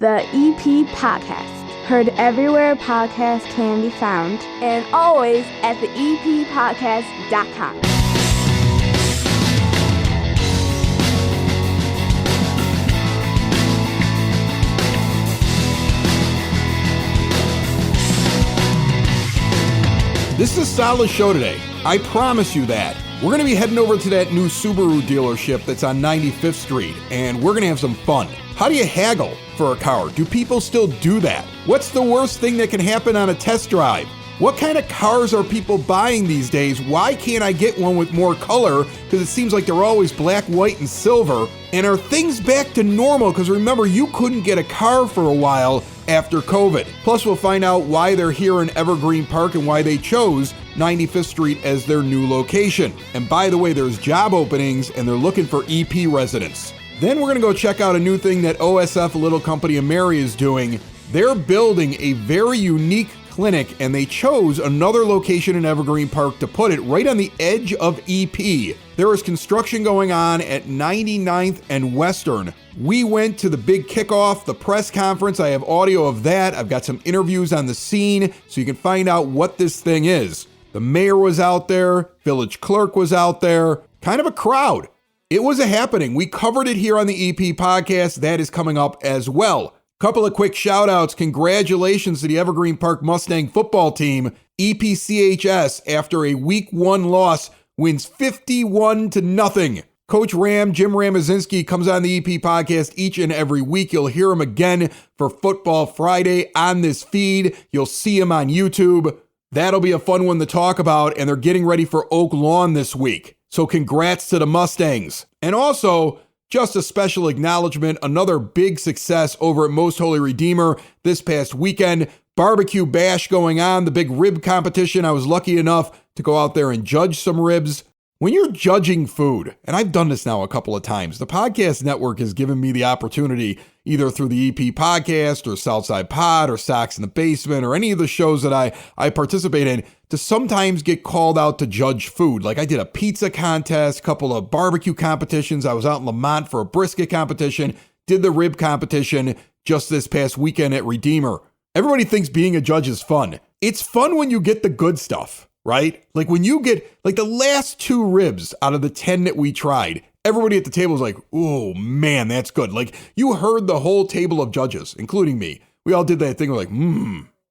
The EP Podcast. Heard everywhere podcasts can be found, and always at theeppodcast.com. This is a solid show today. I promise you that. We're going to be heading over to that new Subaru dealership that's on 95th Street, and we're going to have some fun. How do you haggle for a car? Do people still do that? What's the worst thing that can happen on a test drive? What kind of cars are people buying these days? Why can't I get one with more color? Because it seems like they're always black, white, and silver. And are things back to normal? Because remember, you couldn't get a car for a while after COVID. Plus, we'll find out why they're here in Evergreen Park and why they chose 95th Street as their new location. And by the way, there's job openings and they're looking for EP residents. Then we're going to go check out a new thing that OSF, a little company in Mary, is doing. They're building a very unique clinic, and they chose another location in Evergreen Park to put it right on the edge of EP. There is construction going on at 99th and Western. We went to the big kickoff, the press conference. I have audio of that. I've got some interviews on the scene so you can find out what this thing is. The mayor was out there. Village clerk was out there. Kind of a crowd. It was a happening. We covered it here on the EP podcast. That is coming up as well. Couple of quick shout outs. Congratulations to the Evergreen Park Mustang football team. EPCHS, after a week 1 loss, wins 51-0. Coach Ram, Jim Ramazinski, comes on the EP podcast each and every week. You'll hear him again for Football Friday on this feed. You'll see him on YouTube. That'll be a fun one to talk about, and they're getting ready for Oak Lawn this week. So congrats to the Mustangs. And also, just a special acknowledgement, another big success over at Most Holy Redeemer this past weekend. Barbecue bash going on, the big rib competition. I was lucky enough to go out there and judge some ribs. When you're judging food, and I've done this now a couple of times, the podcast network has given me the opportunity, either through the EP podcast or Southside Pod or Socks in the Basement or any of the shows that I participate in, to sometimes get called out to judge food. Like I did a pizza contest, a couple of barbecue competitions. I was out in Lamont for a brisket competition, did the rib competition just this past weekend at Redeemer. Everybody thinks being a judge is fun. It's fun when you get the good stuff. Right? Like when you get like the last 2 ribs out of the 10 that we tried, everybody at the table was like, oh man, that's good. Like you heard the whole table of judges, including me. We all did that thing. We're like,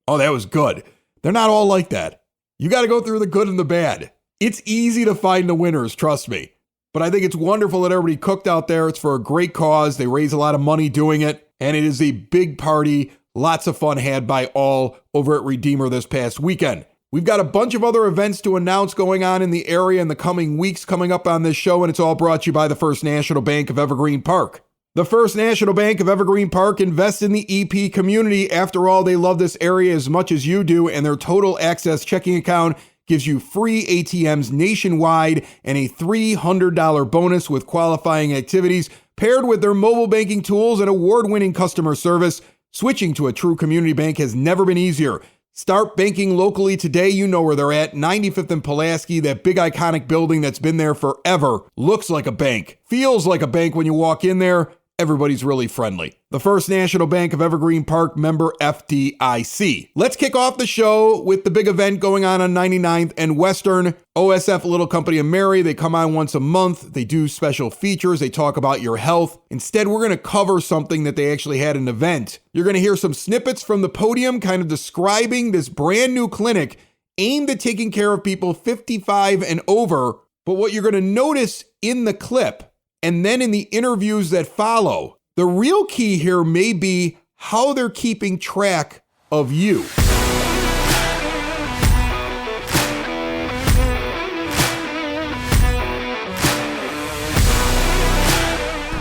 oh, that was good. They're not all like that. You got to go through the good and the bad. It's easy to find the winners, trust me. But I think it's wonderful that everybody cooked out there. It's for a great cause. They raise a lot of money doing it. And it is a big party. Lots of fun had by all over at Redeemer this past weekend. We've got a bunch of other events to announce going on in the area in the coming weeks coming up on this show, and it's all brought to you by the First National Bank of Evergreen Park. The First National Bank of Evergreen Park invests in the EP community. After all, they love this area as much as you do, and their Total Access checking account gives you free ATMs nationwide and a $300 bonus with qualifying activities. Paired with their mobile banking tools and award-winning customer service, switching to a true community bank has never been easier. Start banking locally today. You know where they're at. 95th and Pulaski, that big iconic building that's been there forever. Looks like a bank. Feels like a bank when you walk in there. Everybody's really friendly. The First National Bank of Evergreen Park, member FDIC. Let's kick off the show with the big event going on 99th and Western. OSF, a little company in Mary. They come on once a month. They do special features. They talk about your health. Instead, we're going to cover something that they actually had an event. You're going to hear some snippets from the podium kind of describing this brand new clinic aimed at taking care of people 55 and over. But what you're going to notice in the clip and then in the interviews that follow, the real key here may be how they're keeping track of you.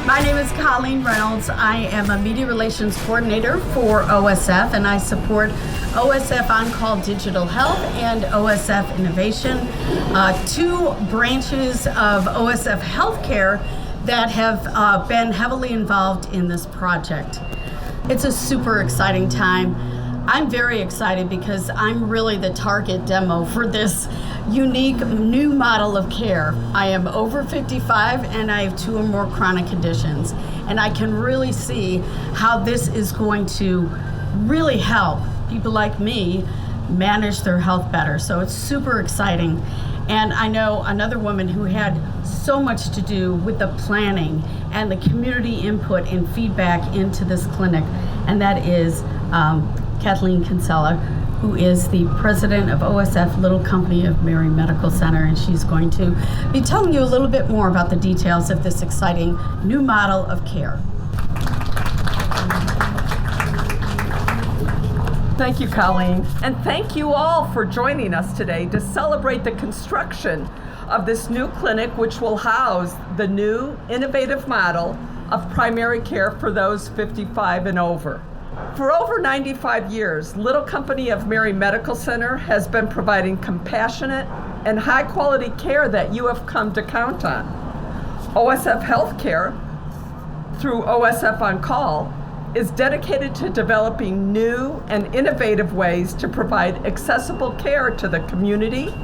My name is Colleen Reynolds. I am a media relations coordinator for OSF, and I support OSF On-Call Digital Health and OSF Innovation, 2 branches of OSF Healthcare that have been heavily involved in this project. It's a super exciting time. I'm very excited because I'm really the target demo for this unique new model of care. I am over 55 and I have 2 or more chronic conditions. And I can really see how this is going to really help people like me manage their health better. So it's super exciting. And I know another woman who had so much to do with the planning and the community input and feedback into this clinic, and that is Kathleen Kinsella, who is the president of OSF Little Company of Mary Medical Center, and she's going to be telling you a little bit more about the details of this exciting new model of care. Thank you, Colleen. And thank you all for joining us today to celebrate the construction of this new clinic, which will house the new innovative model of primary care for those 55 and over. For over 95 years, Little Company of Mary Medical Center has been providing compassionate and high-quality care that you have come to count on. OSF Healthcare, through OSF On Call, is dedicated to developing new and innovative ways to provide accessible care to the community,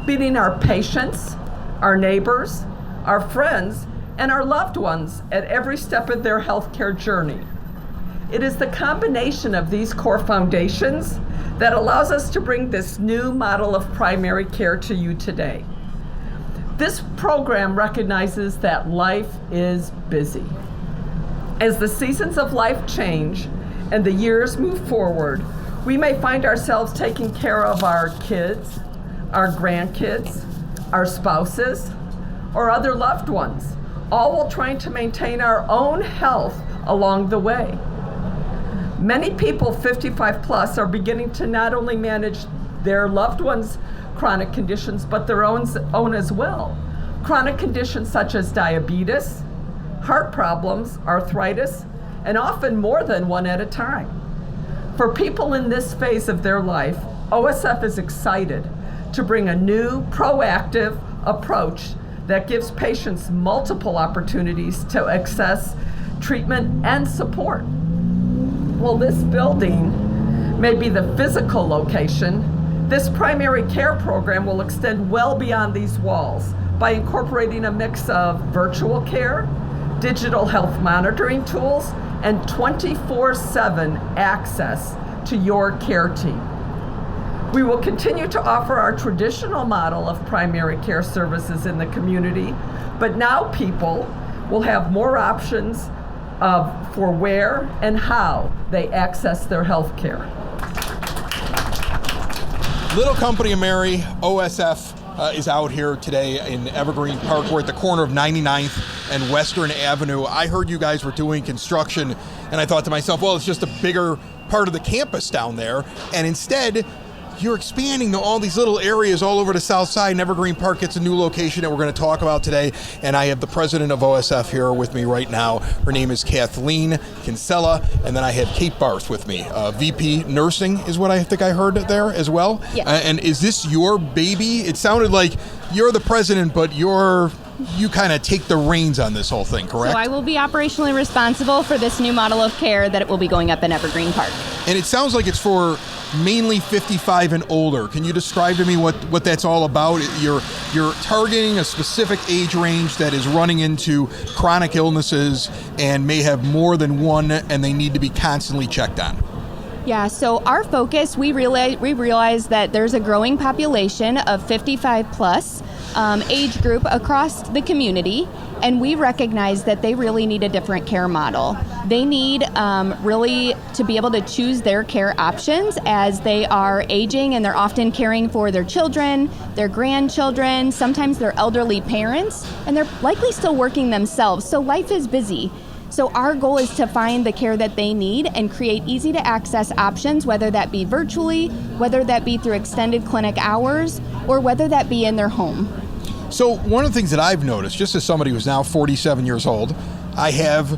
meeting our patients, our neighbors, our friends, and our loved ones at every step of their healthcare journey. It is the combination of these core foundations that allows us to bring this new model of primary care to you today. This program recognizes that life is busy. As the seasons of life change and the years move forward, we may find ourselves taking care of our kids, our grandkids, our spouses, or other loved ones, all while trying to maintain our own health along the way. Many people 55 plus are beginning to not only manage their loved ones' chronic conditions, but their own as well. Chronic conditions such as diabetes, heart problems, arthritis, and often more than one at a time. For people in this phase of their life, OSF is excited to bring a new, proactive approach that gives patients multiple opportunities to access treatment and support. While this building may be the physical location, this primary care program will extend well beyond these walls by incorporating a mix of virtual care, digital health monitoring tools, and 24/7 access to your care team. We will continue to offer our traditional model of primary care services in the community, but now people will have more options for where and how they access their health care. Little Company of Mary, OSF, is out here today in Evergreen Park. We're at the corner of 99th and Western Avenue. I heard you guys were doing construction, and I thought to myself, well, it's just a bigger part of the campus down there. And instead, you're expanding to all these little areas all over the south side, and Evergreen Park gets a new location that we're going to talk about today. And I have the president of OSF here with me right now. Her name is Kathleen Kinsella, and then I have Kate Barth with me. VP Nursing is what I think I heard there as well. Yes. And is this your baby? It sounded like you're the president, but you kind of take the reins on this whole thing, correct? So I will be operationally responsible for this new model of care that it will be going up in Evergreen Park. And it sounds like it's for mainly 55 and older. Can you describe to me what that's all about? You're targeting a specific age range that is running into chronic illnesses and may have more than one, and they need to be constantly checked on. Yeah, so our focus, we realize that there's a growing population of 55 plus age group across the community, and we recognize that they really need a different care model. They need really to be able to choose their care options as they are aging, and they're often caring for their children, their grandchildren, sometimes their elderly parents, and they're likely still working themselves, so life is busy. So our goal is to find the care that they need and create easy to access options, whether that be virtually, whether that be through extended clinic hours, or whether that be in their home. So one of the things that I've noticed, just as somebody who's now 47 years old, I have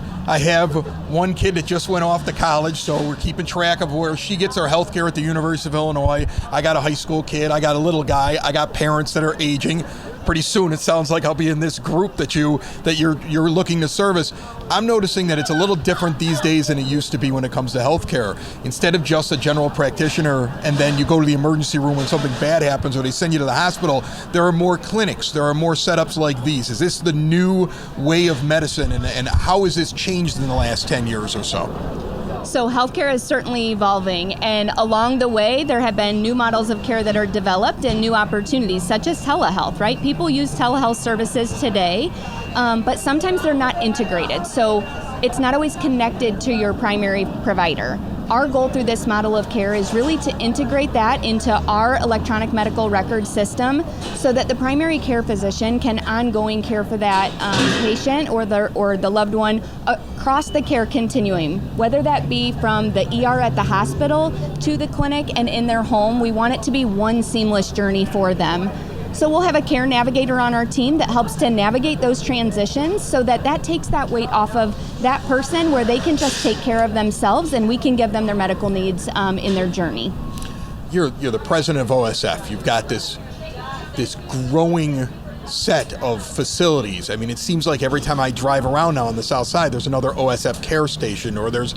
one kid that just went off to college, so we're keeping track of where she gets her health care at the University of Illinois. I got a high school kid, I got a little guy, I got parents that are aging. pretty soon it sounds like I'll be in this group that you're looking to service. I'm noticing that it's a little different these days than it used to be when it comes to healthcare. Instead of just a general practitioner and then you go to the emergency room when something bad happens or they send you to the hospital, there are more clinics, there are more setups like these. Is this the new way of medicine, and how has this changed in the last 10 years or so? So healthcare is certainly evolving, and along the way there have been new models of care that are developed and new opportunities, such as telehealth, right? People use telehealth services today, but sometimes they're not integrated. So it's not always connected to your primary provider. Our goal through this model of care is really to integrate that into our electronic medical record system so that the primary care physician can ongoing care for that patient or the loved one across the care continuum, whether that be from the ER at the hospital to the clinic and in their home. We want it to be one seamless journey for them. So we'll have a care navigator on our team that helps to navigate those transitions so that takes that weight off of that person where they can just take care of themselves and we can give them their medical needs in their journey. You're the president of OSF. You've got this growing set of facilities. I mean, it seems like every time I drive around now on the south side, there's another OSF care station, or there's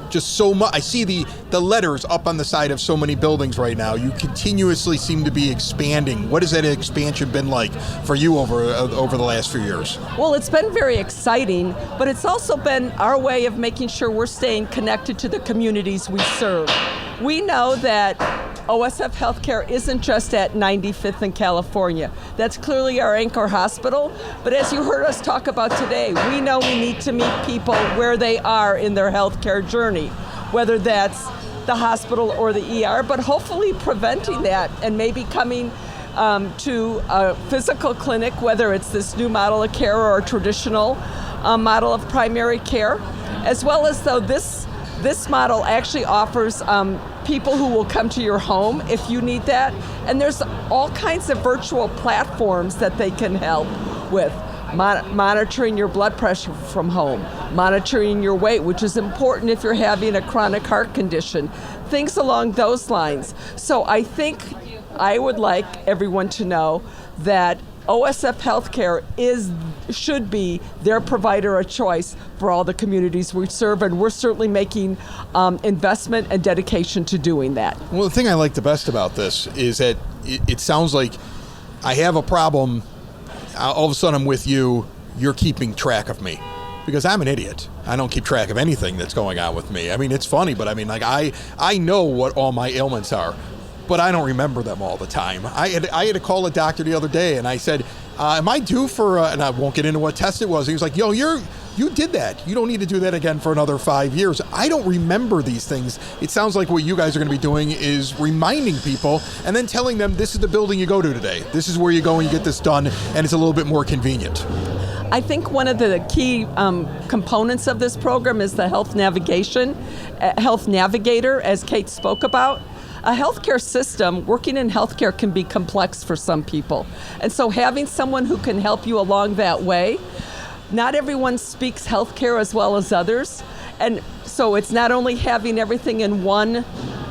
just so much. I see the letters up on the side of so many buildings right now. You continuously seem to be expanding. What has that expansion been like for you over the last few years? Well, it's been very exciting, but it's also been our way of making sure we're staying connected to the communities we serve. We know that OSF Healthcare isn't just at 95th in California. That's clearly our anchor hospital, but as you heard us talk about today, we know we need to meet people where they are in their healthcare journey, whether that's the hospital or the ER, but hopefully preventing that and maybe coming to a physical clinic, whether it's this new model of care or a traditional model of primary care, as well as though this model actually offers people who will come to your home if you need that. And there's all kinds of virtual platforms that they can help with. Monitoring your blood pressure from home, monitoring your weight, which is important if you're having a chronic heart condition, things along those lines. So I think I would like everyone to know that OSF Healthcare should be their provider of choice for all the communities we serve, and we're certainly making investment and dedication to doing that. Well, the thing I like the best about this is that it sounds like I have a problem. All of a sudden I'm with you, you're keeping track of me. Because I'm an idiot. I don't keep track of anything that's going on with me. I mean, it's funny, but I mean, like I know what all my ailments are, but I don't remember them all the time. I had to call a doctor the other day, and I said, am I due for, and I won't get into what test it was. He was like, yo, you did that. You don't need to do that again for another 5 years. I don't remember these things. It sounds like what you guys are going to be doing is reminding people and then telling them this is the building you go to today. This is where you go and you get this done, and it's a little bit more convenient. I think one of the key components of this program is the health navigator, as Kate spoke about. A healthcare system, working in healthcare can be complex for some people. And so having someone who can help you along that way, not everyone speaks healthcare as well as others. And so it's not only having everything in one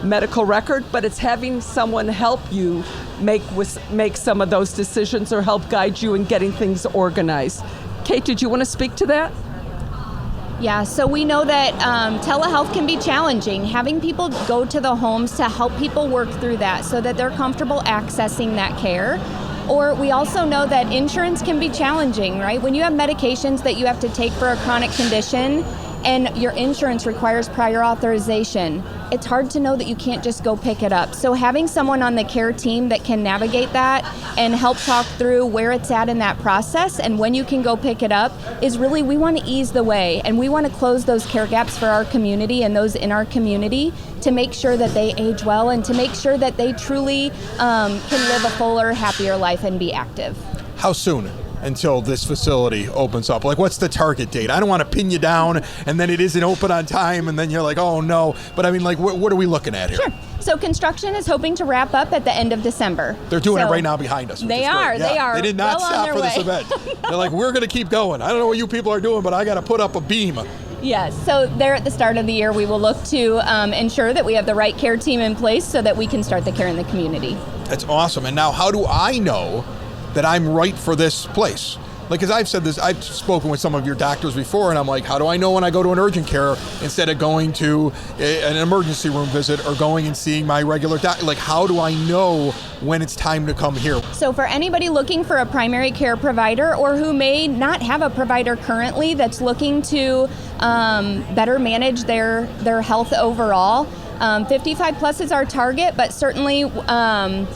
medical record, but it's having someone help you make some of those decisions or help guide you in getting things organized. Kate, did you want to speak to that? Yeah, so we know that telehealth can be challenging. Having people go to the homes to help people work through that so that they're comfortable accessing that care. Or we also know that insurance can be challenging, right? When you have medications that you have to take for a chronic condition and your insurance requires prior authorization, it's hard to know that you can't just go pick it up. So having someone on the care team that can navigate that and help talk through where it's at in that process and when you can go pick it up is really, we want to ease the way, and we want to close those care gaps for our community and those in our community to make sure that they age well and to make sure that they truly can live a fuller, happier life and be active. How soon until this facility opens up? Like, what's the target date? I don't want to pin you down and then it isn't open on time and then you're like, oh no. But I mean, like, what are we looking at here? Sure. So construction is hoping to wrap up at the end of December. They're doing it right now behind us. They are. They did not stop for this event. They're like, we're going to keep going. I don't know what you people are doing, but I got to put up a beam. Yes, so there at the start of the year, we will look to ensure that we have the right care team in place so that we can start the care in the community. That's awesome. And now, how do I know that I'm right for this place. Like, as I've said this, I've spoken with some of your doctors before, and I'm like, how do I know when I go to an urgent care instead of going to an emergency room visit or going and seeing my regular doctor? Like, how do I know when it's time to come here? So for anybody looking for a primary care provider or who may not have a provider currently that's looking to better manage their health overall, 55 plus is our target, but certainly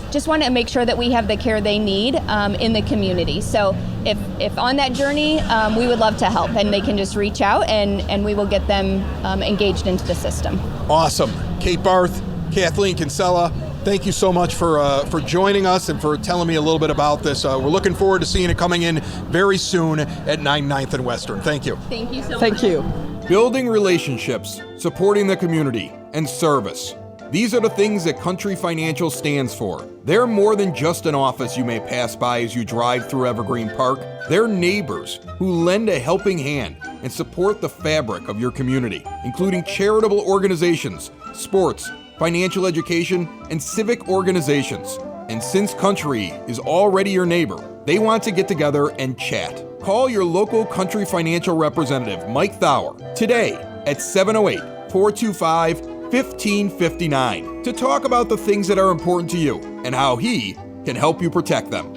just want to make sure that we have the care they need in the community. So if on that journey, we would love to help, and they can just reach out and we will get them engaged into the system. Awesome. Kate Barth, Kathleen Kinsella, thank you so much for joining us and for telling me a little bit about this. We're looking forward to seeing it coming in very soon at 9th and Western. Thank you. Thank you so much. Thank you. Building relationships, supporting the community, and service. These are the things that Country Financial stands for. They're more than just an office you may pass by as you drive through Evergreen Park. They're neighbors who lend a helping hand and support the fabric of your community, including charitable organizations, sports, financial education, and civic organizations. And since Country is already your neighbor, they want to get together and chat. Call your local Country Financial representative, Mike Thauer, today at 708-425-1559 to talk about the things that are important to you and how he can help you protect them.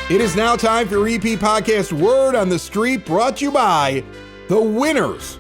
It is now time for EP Podcast Word on the Street, brought to you by the winners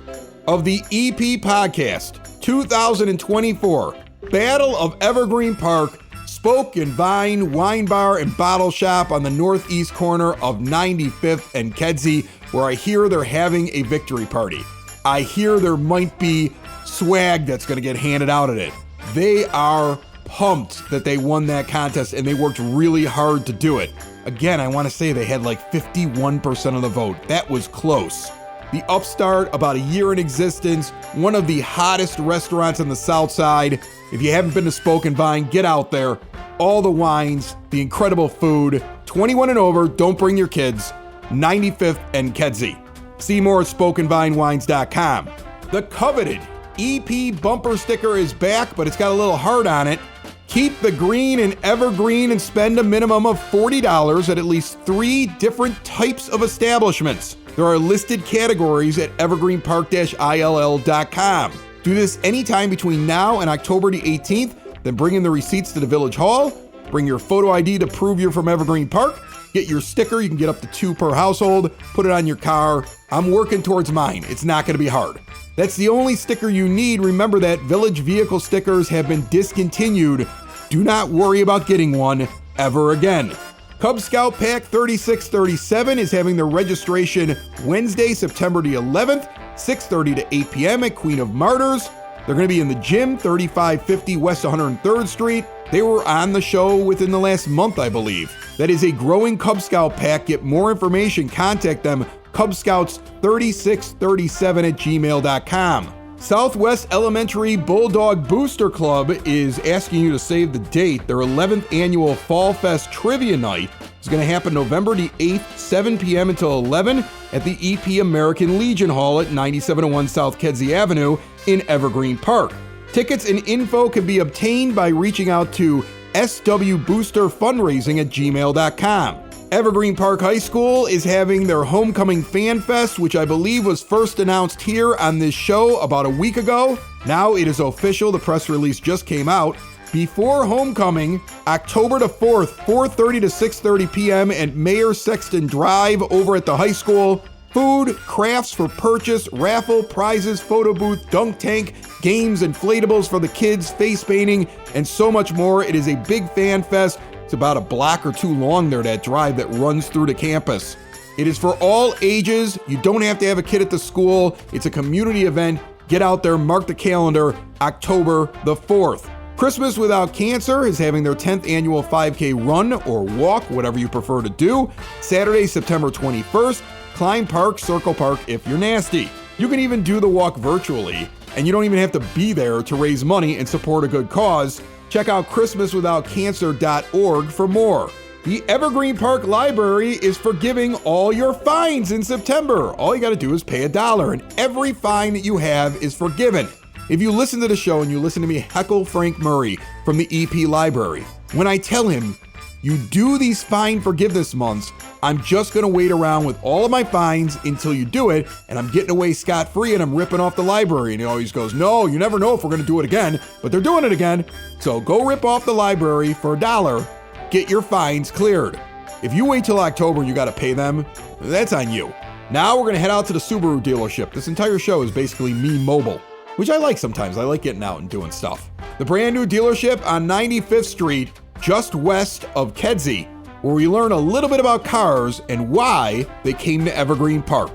of the EP Podcast 2024 Battle of Evergreen Park Spoke and Vine Wine Bar and Bottle Shop on the northeast corner of 95th and Kedzie, where I hear they're having a victory party. I hear there might be swag that's going to get handed out at it. They are pumped that they won that contest, and they worked really hard to do it. Again, I want to say they had like 51% of the vote. That was close. The Upstart, about a year in existence, one of the hottest restaurants on the South Side. If you haven't been to Spoke and Vine, get out there. All the wines, the incredible food, 21 and over, don't bring your kids. 95th and Kedzie. See more at spokeandvinewines.com. The coveted EP bumper sticker is back, but it's got a little heart on it. Keep the green and evergreen and spend a minimum of $40 at least 3 different types of establishments. There are listed categories at evergreenpark-ill.com. Do this anytime between now and October the 18th, then bring in the receipts to the Village Hall, bring your photo ID to prove you're from Evergreen Park, get your sticker, you can get up to 2 per household, put it on your car. I'm working towards mine. It's not going to be hard. That's the only sticker you need. Remember that Village vehicle stickers have been discontinued. Do not worry about getting one ever again. Cub Scout Pack 3637 is having their registration Wednesday, September the 11th, 6:30 to 8 p.m. at Queen of Martyrs. They're going to be in the gym, 3550 West 103rd Street. They were on the show within the last month, I believe. That is a growing Cub Scout pack. Get more information, contact them, cubscouts3637@gmail.com. Southwest Elementary Bulldog Booster Club is asking you to save the date. Their 11th annual Fall Fest Trivia Night is going to happen November the 8th, 7 p.m. until 11 at the EP American Legion Hall at 9701 South Kedzie Avenue in Evergreen Park. Tickets and info can be obtained by reaching out to swboosterfundraising@gmail.com. Evergreen Park High School is having their Homecoming Fan Fest, which I believe was first announced here on this show about a week ago. Now it is official. The press release just came out. Before Homecoming, October the 4th, 4:30 to 6:30 p.m. at Mayor Sexton Drive over at the high school. Food, crafts for purchase, raffle, prizes, photo booth, dunk tank, games, inflatables for the kids, face painting, and so much more. It is a big fan fest. It's about a block or 2 long there, that drive that runs through the campus. It is for all ages. You don't have to have a kid at the school. It's a community event. Get out there, mark the calendar, October the 4th. Christmas Without Cancer is having their 10th annual 5K run or walk, whatever you prefer to do. Saturday, September 21st, Klein Park, Circle Park if you're nasty. You can even do the walk virtually and you don't even have to be there to raise money and support a good cause. Check out ChristmasWithoutCancer.org for more. The Evergreen Park Library is forgiving all your fines in September. All you got to do is pay $1, and every fine that you have is forgiven. If you listen to the show and you listen to me heckle Frank Murray from the EP Library, when I tell him, you do these fine forgiveness months, I'm just going to wait around with all of my fines until you do it, and I'm getting away scot-free and I'm ripping off the library. And he always goes, no, you never know if we're going to do it again, but they're doing it again. So go rip off the library for $1. Get your fines cleared. If you wait till October and you got to pay them, that's on you. Now we're going to head out to the Subaru dealership. This entire show is basically me mobile, which I like sometimes. I like getting out and doing stuff. The brand new dealership on 95th Street, just west of Kedzie, where we learn a little bit about cars and why they came to Evergreen Park.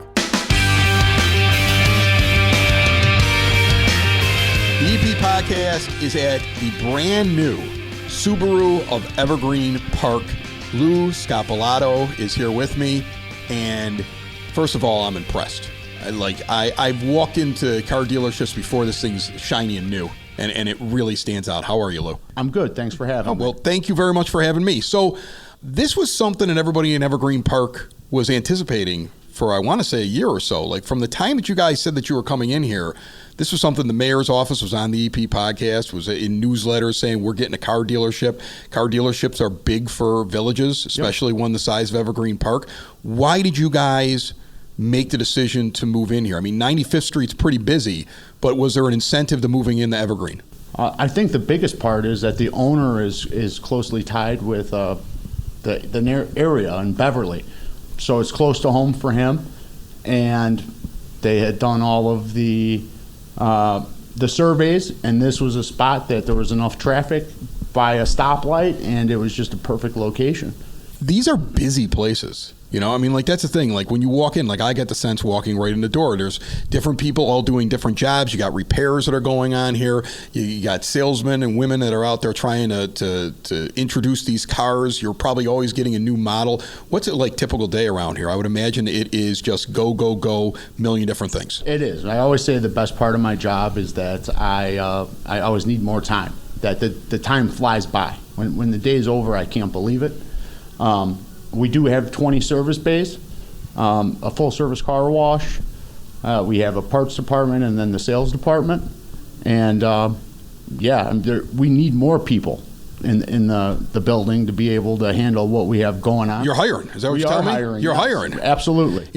The EP Podcast is at the brand new Subaru of Evergreen Park. Lou Scapolato is here with me, and first of all, I'm impressed. I've walked into car dealerships before. This thing's shiny and new, and it really stands out. How are you, Lou? I'm good. Thanks for having me. Well, thank you very much for having me. So this was something that everybody in Evergreen Park was anticipating for, I want to say, a year or so. Like from the time that you guys said that you were coming in here, this was something the mayor's office was on the EP Podcast, was in newsletters saying we're getting a car dealership. Car dealerships are big for villages, especially one the size of Evergreen Park. Why did you guys make the decision to move in here? I mean, 95th Street's pretty busy, but was there an incentive to moving into Evergreen? I think the biggest part is that the owner is closely tied with the area in Beverly. So it's close to home for him, and they had done all of the surveys, and this was a spot that there was enough traffic by a stoplight, and it was just a perfect location. These are busy places. You know, I mean, like, that's the thing. Like, when you walk in, like, I get the sense walking right in the door, there's different people all doing different jobs. You got repairs that are going on here. You got salesmen and women that are out there trying to introduce these cars. You're probably always getting a new model. What's it like typical day around here? I would imagine it is just go, go, go, million different things. It is. I always say the best part of my job is that I always need more time, that the time flies by. When the day's over, I can't believe it. We do have 20 service bays, a full service car wash. We have a parts department and then the sales department. And we need more people in the building to be able to handle what we have going on. You're hiring. Is that what you're telling me? Hiring, you're yes, hiring. Absolutely.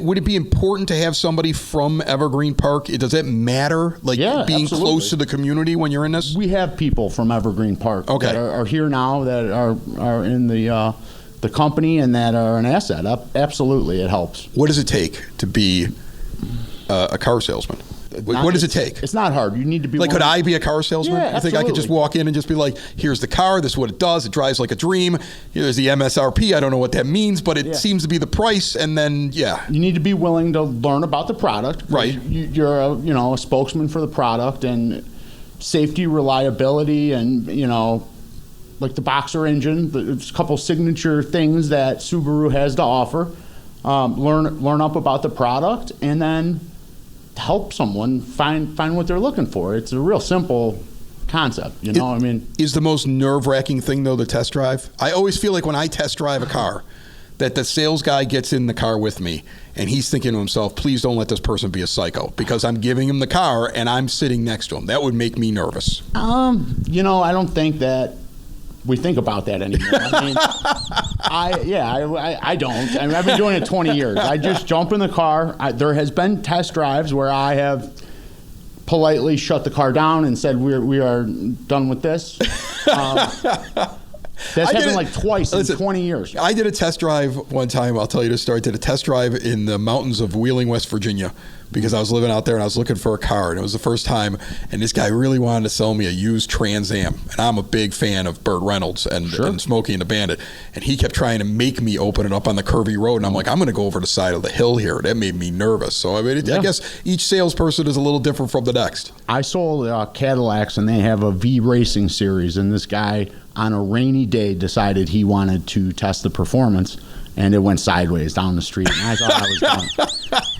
Would it be important to have somebody from Evergreen Park? Does it matter? Like being absolutely. Close to the community when you're in this? We have people from Evergreen Park that are here now, that are in the company, and that are an asset. Absolutely, it helps. What does it take to be a car salesman? What does it take? It's not hard. You need to be could I be a car salesman? Yeah, you think I could just walk in and just be like, here's the car, this is what it does, it drives like a dream, here's the MSRP, I don't know what that means, but it seems to be the price, and then, You need to be willing to learn about the product. Right. You're a spokesman for the product, and safety, reliability, and, like the Boxer engine, there's a couple signature things that Subaru has to offer. Learn up about the product, and then help someone find what they're looking for. It's a real simple concept, Is the most nerve-wracking thing, though, the test drive? I always feel like when I test drive a car, that the sales guy gets in the car with me, and he's thinking to himself, please don't let this person be a psycho, because I'm giving him the car, and I'm sitting next to him. That would make me nervous. I don't think that we think about that anymore. I don't. I mean, I've been doing it 20 years. I just jump in the car. There has been test drives where I have politely shut the car down and said, we are done with this. That's happened like twice in 20 years. I did a test drive one time. I'll tell you this story. I did a test drive in the mountains of Wheeling, West Virginia, because I was living out there and I was looking for a car, and it was the first time, and this guy really wanted to sell me a used Trans Am, and I'm a big fan of Burt Reynolds and Smokey and the Bandit, and he kept trying to make me open it up on the curvy road, and I'm like, I'm going to go over the side of the hill here. That made me nervous. So I guess each salesperson is a little different from the next. I sold Cadillacs, and they have a V Racing series, and this guy on a rainy day decided he wanted to test the performance, and it went sideways down the street, and I thought I was done.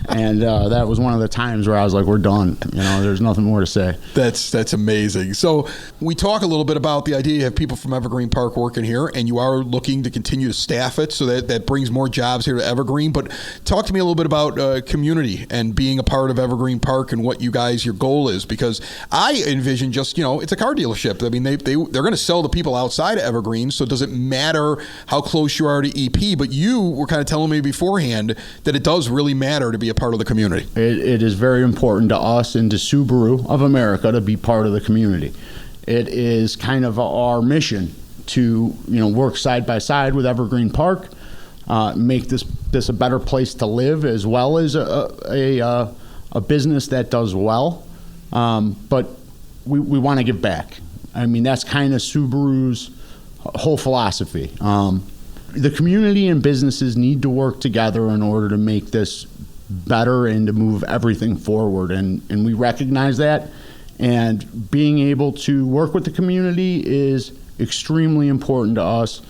And that was one of the times where I was like, we're done. There's nothing more to say. That's amazing. So we talk a little bit about the idea you have people from Evergreen Park working here, and you are looking to continue to staff it, so that brings more jobs here to Evergreen. But talk to me a little bit about community and being a part of Evergreen Park and what your goal is, because I envision just, it's a car dealership. I mean, they're going to sell to people outside of Evergreen, so it doesn't matter how close you are to EP, but you were kind of telling me beforehand that it does really matter to be a part of the community. It is very important to us and to Subaru of America to be part of the community. It is kind of our mission to work side by side with Evergreen Park, make this a better place to live, as well as a business that does well. But we want to give back. I mean, that's kind of Subaru's whole philosophy. The community and businesses need to work together in order to make this better and to move everything forward. And we recognize that. And being able to work with the community is extremely important to us.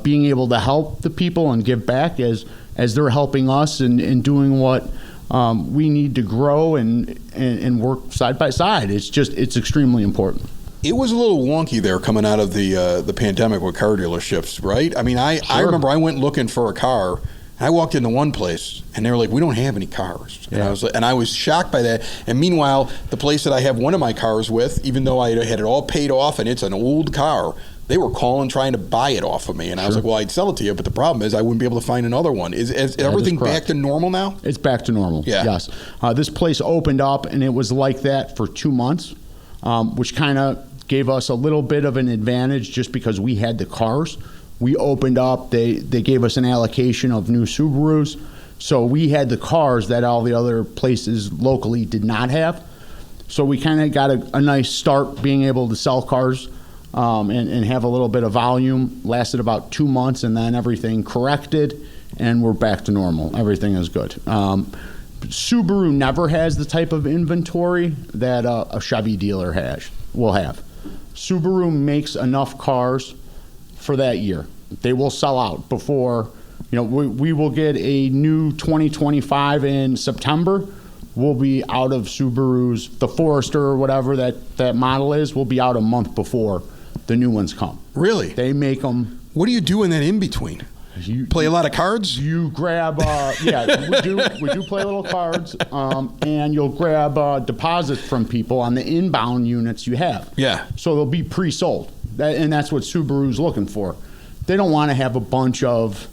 Being able to help the people and give back as they're helping us and doing what we need to grow and work side by side. It's extremely important. It was a little wonky there coming out of the pandemic with car dealerships, right? I mean, I remember I went looking for a car. I walked into one place and they were like, "We don't have any cars." Yeah. And I was shocked by that. And meanwhile, the place that I have one of my cars with, even though I had it all paid off and it's an old car, they were calling trying to buy it off of me. And I was like, well, I'd sell it to you, but the problem is I wouldn't be able to find another one. Is everything back to normal now? It's back to normal, yeah. Yes. This place opened up and it was like that for 2 months, which kind of gave us a little bit of an advantage just because we had the cars. We opened up, they gave us an allocation of new Subarus, so we had the cars that all the other places locally did not have. So we kind of got a nice start being able to sell cars and have a little bit of volume. Lasted about 2 months and then everything corrected and we're back to normal. Everything is good. Subaru never has the type of inventory that a Chevy dealer will have. Subaru makes enough cars for that year. They will sell out before, we will get a new 2025 in September. We'll be out of Subaru's, the Forester or whatever that model is, will be out a month before the new ones come. Really? They make them. What do you do in that in between? You play a lot of cards? You grab, we do play little cards, and you'll grab deposits from people on the inbound units you have. Yeah. So they'll be pre-sold, and that's what Subaru's looking for. They don't want to have a bunch of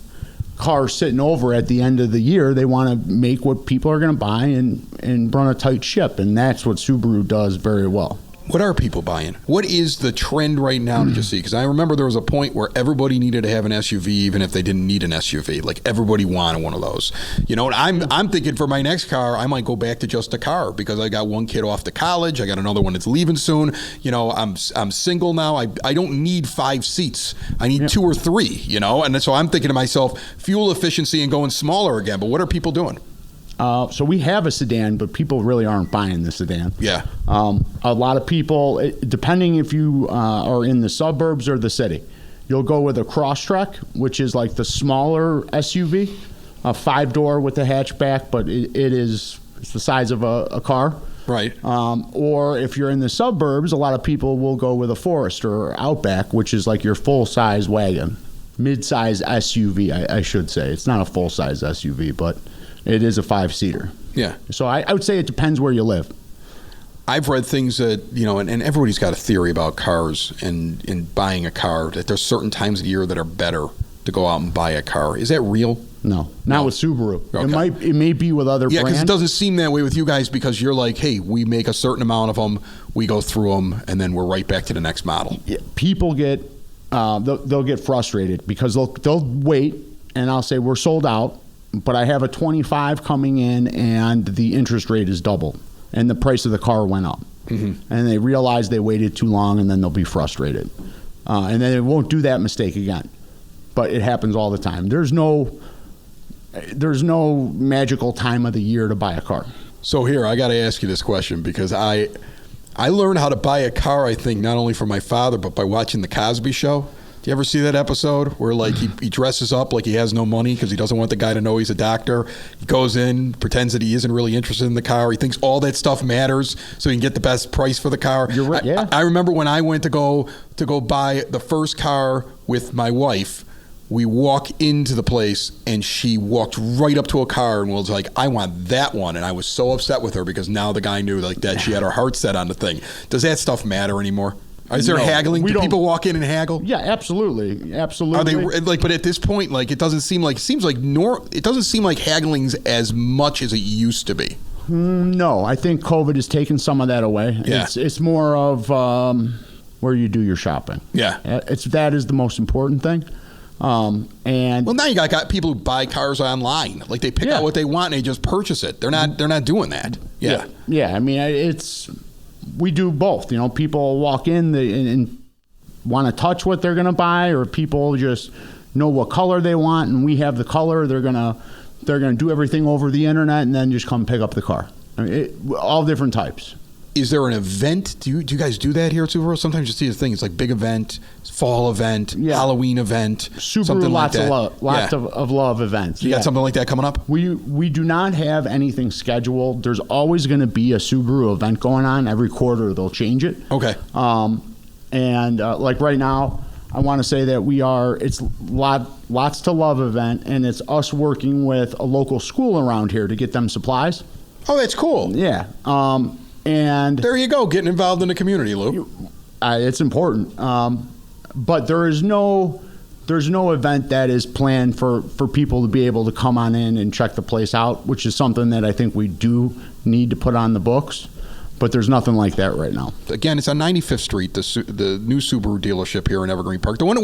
cars sitting over at the end of the year. They want to make what people are going to buy and run a tight ship, and that's what Subaru does very well. What are people buying? What is the trend right now that you see? Because I remember there was a point where everybody needed to have an SUV, even if they didn't need an SUV. Like everybody wanted one of those. And I'm thinking for my next car, I might go back to just a car because I got one kid off to college. I got another one that's leaving soon. I'm single now. I don't need 5 seats. I need 2 or 3. And so I'm thinking to myself, fuel efficiency and going smaller again. But what are people doing? So we have a sedan, but people really aren't buying the sedan. Yeah. A lot of people, depending if you are in the suburbs or the city, you'll go with a Crosstrek, which is like the smaller SUV, a 5-door with a hatchback, but it's the size of a car. Right. Or if you're in the suburbs, a lot of people will go with a Forester or Outback, which is like your full-size wagon, mid-size SUV, I should say. It's not a full-size SUV, but it is a 5-seater. Yeah. So I would say it depends where you live. I've read things that, and everybody's got a theory about cars and buying a car, that there's certain times of the year that are better to go out and buy a car. Is that real? No, not with Subaru. Okay. It may be with other brands. Yeah, because it doesn't seem that way with you guys, because you're like, hey, we make a certain amount of them, we go through them, and then we're right back to the next model. Yeah, people get, they'll get frustrated because they'll wait, and I'll say, we're sold out, but I have a 25 coming in and the interest rate is double and the price of the car went up. Mm-hmm. And they realize they waited too long, and then they'll be frustrated. And then they won't do that mistake again. But it happens all the time. There's no magical time of the year to buy a car. So here, I got to ask you this question, because I learned how to buy a car, I think, not only from my father, but by watching The Cosby Show. Do you ever see that episode where like he dresses up like he has no money because he doesn't want the guy to know he's a doctor? He goes in, pretends that he isn't really interested in the car. He thinks all that stuff matters so he can get the best price for the car. You're right. Yeah. I remember when I went to go buy the first car with my wife. We walk into the place and she walked right up to a car and was like, I want that one. And I was so upset with her because now the guy knew like that she had her heart set on the thing. Does that stuff matter anymore? Is there haggling? Do people walk in and haggle? Yeah, absolutely. Absolutely. Are they like, but at this point, like it doesn't seem like it doesn't seem like haggling's as much as it used to be. No, I think COVID has taken some of that away. Yeah. It's more of where you do your shopping. Yeah. That is the most important thing. And well, now you got people who buy cars online. Like they pick out what they want and they just purchase it. They're not doing that. Yeah. Yeah. I mean, we do both. You know, people walk in and want to touch what they're going to buy, or people just know what color they want, and we have the color. They're gonna do everything over the internet and then just come pick up the car. I mean, all different types. Is there an event? Do you guys do that here at Subaru? Sometimes you see the thing. It's like big event, fall event, Halloween event, Subaru, something like that. Lots of love events. You got something like that coming up? We do not have anything scheduled. There's always going to be a Subaru event going on. Every quarter they'll change it. Okay. And like right now, I want to say that it's lots to love event, and it's us working with a local school around here to get them supplies. Oh, that's cool. Yeah. And there you go, getting involved in the community, Lou. It's important. But there's no event that is planned for people to be able to come on in and check the place out, which is something that I think we do need to put on the books. But there's nothing like that right now. Again, it's on 95th Street, the new Subaru dealership here in Evergreen Park. The one that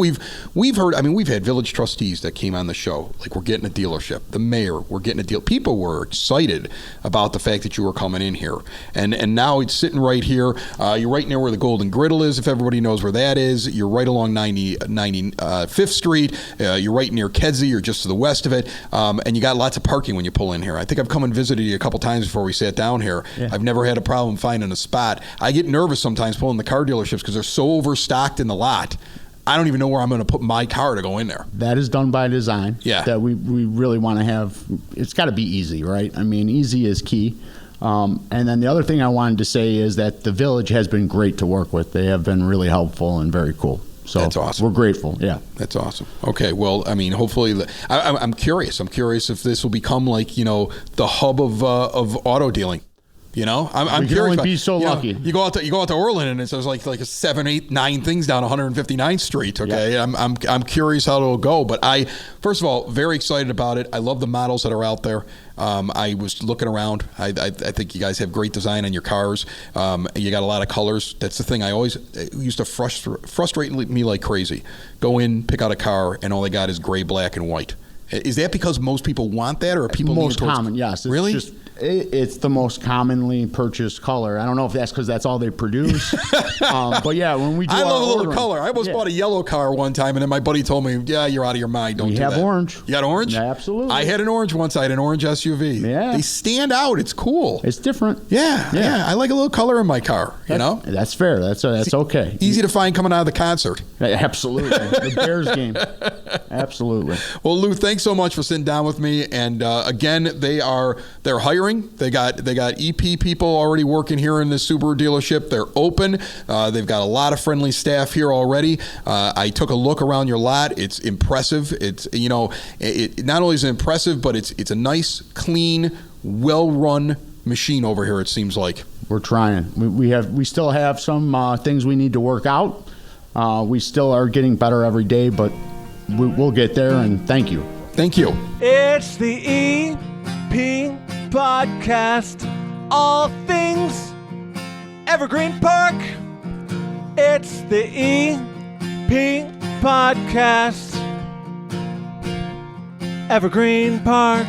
we've heard. I mean, we've had village trustees that came on the show. Like, we're getting a dealership. The mayor, we're getting a deal. People were excited about the fact that you were coming in here, and now it's sitting right here. You're right near where the Golden Griddle is. If everybody knows where that is, you're right along 95th Street. You're right near Kedzie. You're just to the west of it, and you got lots of parking when you pull in here. I think I've come and visited you a couple times before we sat down here. Yeah. I've never had a problem finding a spot. I get nervous sometimes pulling the car dealerships because they're so overstocked in the lot. I don't even know where I'm going to put my car to go in there. That is done by design. Yeah. That we really want to have. It's got to be easy, right? I mean, easy is key. And then the other thing I wanted to say is that the village has been great to work with. They have been really helpful and very cool. So that's awesome. We're grateful. Yeah. That's awesome. Okay. Well, I mean, hopefully, I'm curious. I'm curious if this will become like, the hub of auto dealing. I'm curious. Only be so lucky. You go out to Orland and there's like a 7, 8, 9 things down 159th Street. Okay, yep. I'm curious how it'll go. But first of all, very excited about it. I love the models that are out there. I was looking around. I think you guys have great design on your cars. You got a lot of colors. That's the thing. It used to frustrate me like crazy. Go in, pick out a car, and all they got is gray, black, and white. Is that because most people want that, or are people most common? Yes. Really? It's the most commonly purchased color. I don't know if that's because that's all they produce. But yeah, when we do I love a little ordering, color. I almost bought a yellow car one time, and then my buddy told me, yeah, you're out of your mind. Don't do that. We have orange. You got orange? Yeah, absolutely. I had an orange once. I had an orange SUV. Yeah. They stand out. It's cool. It's different. Yeah. I like a little color in my car, That's fair. That's okay. Easy to find coming out of the concert. Absolutely. The Bears game. Absolutely. Well, Lou, thanks so much for sitting down with me. And again, they're hiring. They got EP people already working here in the Subaru dealership. They're open. They've got a lot of friendly staff here already. I took a look around your lot. It's impressive. It's it not only is it impressive, but it's a nice, clean, well-run machine over here. It seems like we're trying. We still have some things we need to work out. We still are getting better every day, but we'll get there. And thank you. Thank you. It's the EP Podcast, all things Evergreen Park. It's the EP Podcast, Evergreen Park.